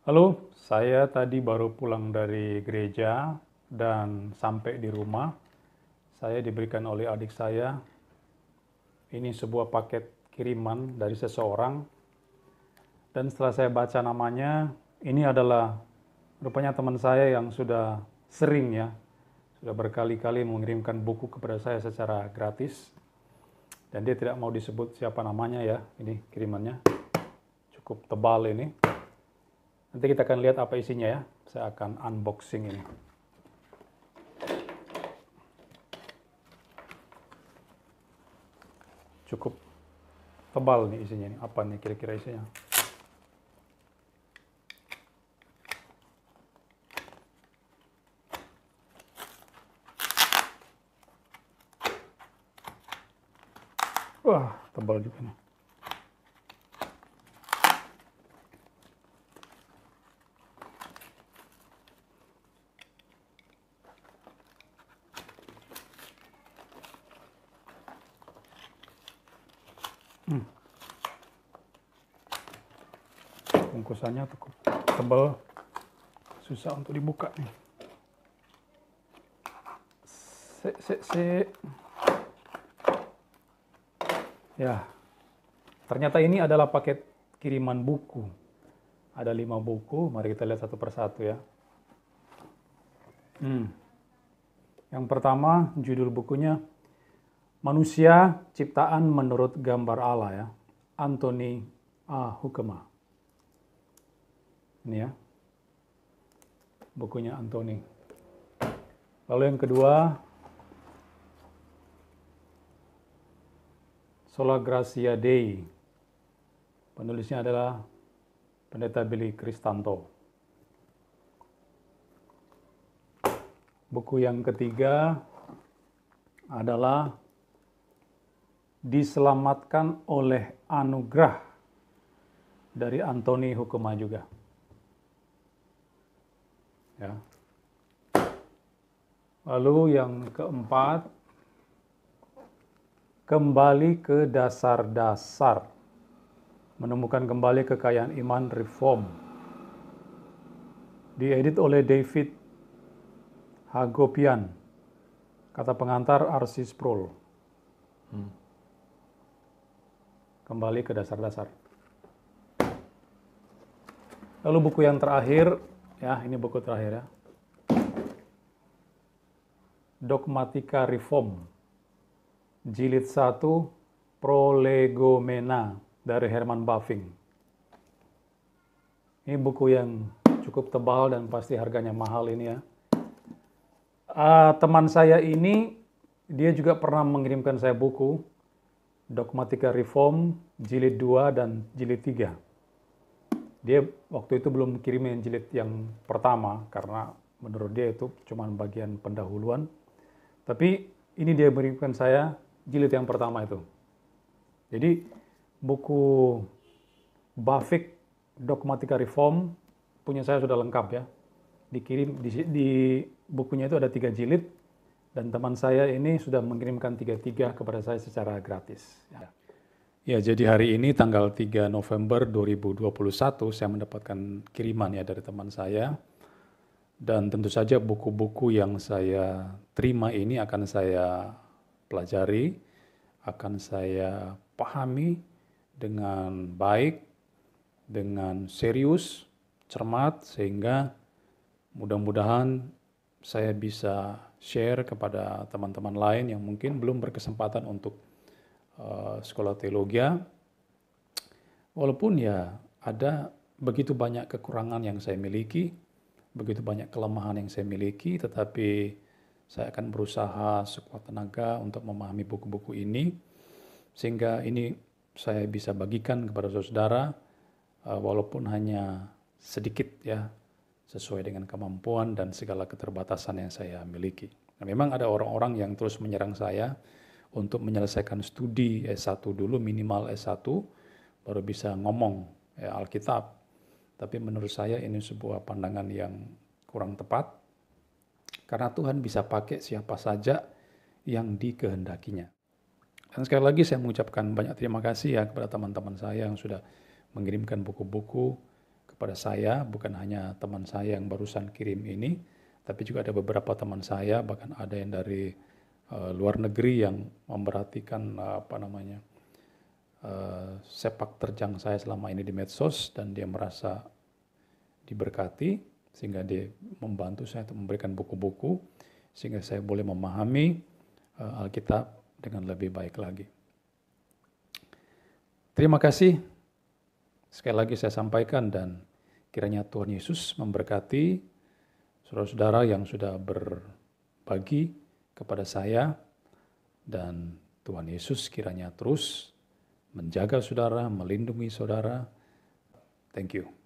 Halo, saya tadi baru pulang dari gereja dan sampai di rumah. Saya diberikan oleh adik saya. Ini sebuah paket kiriman dari seseorang. Dan setelah saya baca namanya, ini adalah rupanya teman saya yang sudah sering sudah berkali-kali mengirimkan buku kepada saya secara gratis. Dan dia tidak mau disebut siapa namanya ya, ini kirimannya. Cukup tebal ini. Nanti kita akan lihat apa isinya ya. Saya akan unboxing ini. Cukup tebal nih isinya nih. Apa nih kira-kira isinya? Wah, tebal juga nih. Bungkusannya cukup tebal, susah untuk dibuka nih. Ya, ternyata ini adalah paket kiriman buku. Ada 5 buku, mari kita lihat satu persatu ya. Yang pertama, judul bukunya Manusia Ciptaan Menurut Gambar Allah ya, Anthony A. Hoekema. Ini ya, bukunya Anthony. Lalu yang kedua, Sola Gratia Dei. Penulisnya adalah Pendeta Billy Kristanto. Buku yang ketiga adalah Diselamatkan oleh Anugerah dari Anthony Hoekema juga. Ya. Lalu yang keempat, Kembali ke Dasar-Dasar. Menemukan kembali kekayaan iman reform. Diedit oleh David Hagopian. Kata pengantar R.C. Sproul. Kembali ke Dasar-Dasar. Lalu buku yang terakhir, ya ini buku terakhir ya. Dogmatika Reform. Jilid 1, Prolegomena dari Herman Bavinck. Ini buku yang cukup tebal dan pasti harganya mahal ini ya. Teman saya ini, dia juga pernah mengirimkan saya buku Dogmatika Reform, Jilid 2 dan Jilid 3. Dia waktu itu belum kirimin jilid yang pertama, karena menurut dia itu cuma bagian pendahuluan. Tapi ini dia berikan saya jilid yang pertama itu. Jadi buku Bavinck Dogmatika Reform punya saya sudah lengkap ya. Dikirim di bukunya itu ada 3 jilid dan teman saya ini sudah mengirimkan 3 kepada saya secara gratis. Ya, jadi hari ini tanggal 3 November 2021 saya mendapatkan kiriman ya dari teman saya. Dan tentu saja buku-buku yang saya terima ini akan saya pelajari, akan saya pahami dengan baik, dengan serius, cermat, sehingga mudah-mudahan saya bisa share kepada teman-teman lain yang mungkin belum berkesempatan untuk sekolah teologi. Walaupun ya ada begitu banyak kekurangan yang saya miliki, begitu banyak kelemahan yang saya miliki, tetapi saya akan berusaha sekuat tenaga untuk memahami buku-buku ini, sehingga ini saya bisa bagikan kepada saudara, walaupun hanya sedikit ya, sesuai dengan kemampuan dan segala keterbatasan yang saya miliki. Nah, memang ada orang-orang yang terus menyerang saya untuk menyelesaikan studi S1 dulu, minimal S1, baru bisa ngomong ya, Alkitab. Tapi menurut saya ini sebuah pandangan yang kurang tepat, karena Tuhan bisa pakai siapa saja yang dikehendakinya. Dan sekali lagi saya mengucapkan banyak terima kasih ya kepada teman-teman saya yang sudah mengirimkan buku-buku kepada saya, bukan hanya teman saya yang barusan kirim ini, tapi juga ada beberapa teman saya, bahkan ada yang dari luar negeri yang memperhatikan sepak terjang saya selama ini di medsos, dan dia merasa diberkati sehingga dia membantu saya untuk memberikan buku-buku sehingga saya boleh memahami Alkitab dengan lebih baik lagi. Terima kasih. Sekali lagi saya sampaikan, dan kiranya Tuhan Yesus memberkati saudara-saudara yang sudah berbagi kepada saya, dan Tuhan Yesus kiranya terus menjaga saudara, melindungi saudara. Thank you.